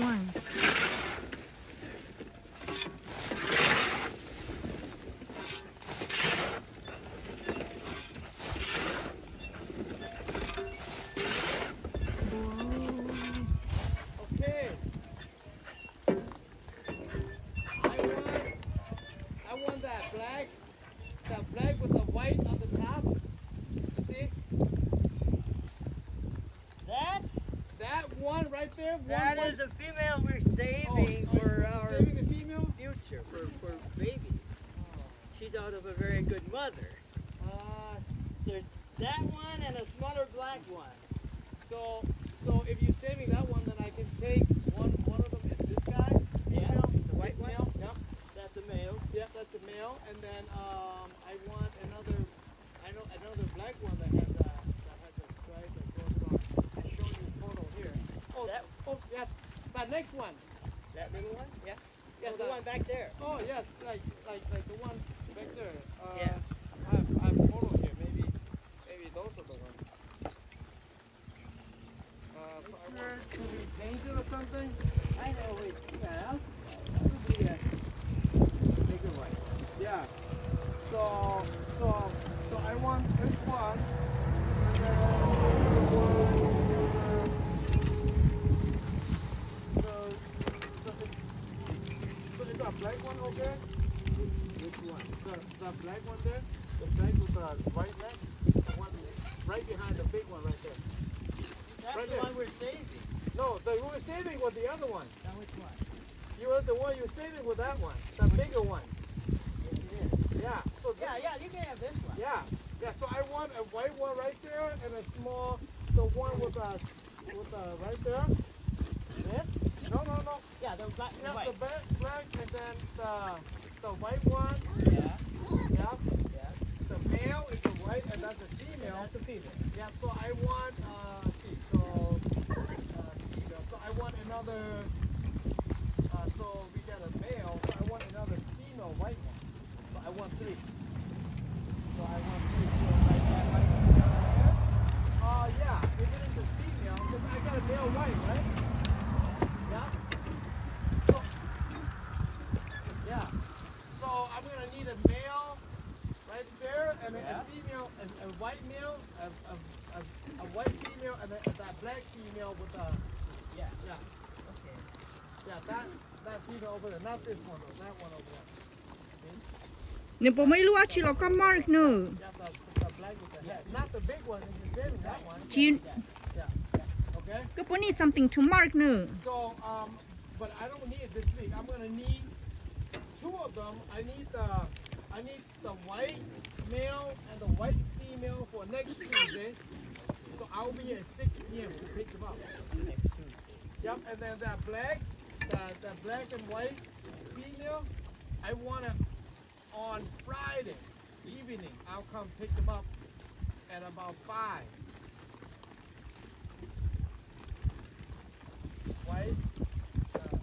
one. Okay. I want that black with the white on the top. See? That one right there. That is a female we're saving for our saving a female? future, for babies. She's out of a very good mother. There's that one and a smaller black one. So if you're saving that one, then I can take one of them is this guy. Yeah, Female, the white one. male. Yep. That's a male. Yep, that's a male. And then I want another black one that has a stripe that goes on. I show you a photo here. Oh, yes. That next one. That little one? Yeah. Yeah, the one back there. Oh yes, like the one back there. Yeah. I have photos here. Maybe those are the ones. So I want to be painted or something. I know. Yeah. That would be a bigger one. Yeah. So I want this one. And then so is that black one over there? Which one? The black one there? The black with the white neck? The one right behind the big one right there. That's Right the there. one we're saving. No, the one we're saving was the other one. Now which one? You were the one you were saving with that one. The bigger one. Yes, it is. Yeah. So this, Yeah, you can have this one. yeah. Yeah, so I want a white one right there and a small, the one with the right there. This? No. Yeah, the black and Yeah, white. the black and then the white one. Yeah. Yeah. Yeah. The male is the white and that's the female. That's the female. Yeah, so I want, female. So I want another, so we got a male, so I want another female white one. So I want three. So I want three. So like that right there. Yeah, if it is a female, because I got a male white, right? Yeah? So, yeah. So I'm going to need a male right there, and then a female, a white male, a white female, and that black female with a, yeah. Okay. Yeah, that female over there, not this one, though, that one over there. เนี่ยผมไม่รู้ว่าชิโร่ก็มาร์กเนอะ Yeah, the black with the head. Not the big one, it's the same, that one. ชิ Yeah. Okay? ก็ผม need something to mark เนอะ So, but I don't need it this week. I'm gonna need two of them. I need the white male and the white female for next Tuesday. So I'll be at 6 p.m. to pick them up. Next Tuesday. Yep, and then that black and white female, I want it on Friday evening. I'll come pick them up at about 5. White.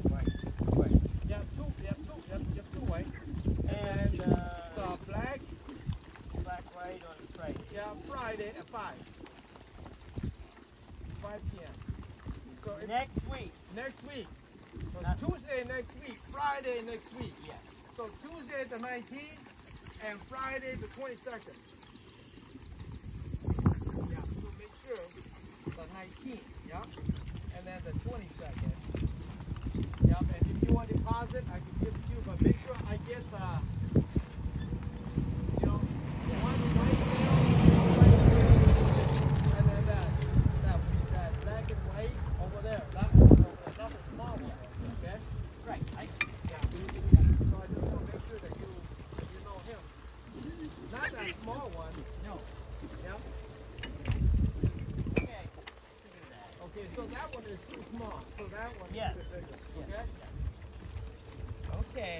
White. You have two white. And the black. Black, white on Friday. Yeah, Friday at 5. 5 p.m. So Next week. next week. So Tuesday next week, Friday next week. Yeah. So Tuesday the 19th and Friday the 22nd. Yeah, so make sure the 19th, yeah? And then the 22nd. Yeah, and if you want deposit, I can give it to you, but make sure I get the, one white male, and then that black and white over there. That one over there, not the small one, okay? Right. Yeah. So I just want to make sure that you know him. Not that small one. No. Yeah. Okay. Look at that. Okay, so that one is too small. So that one Yeah. is a bit bigger. Yeah. Okay. Okay.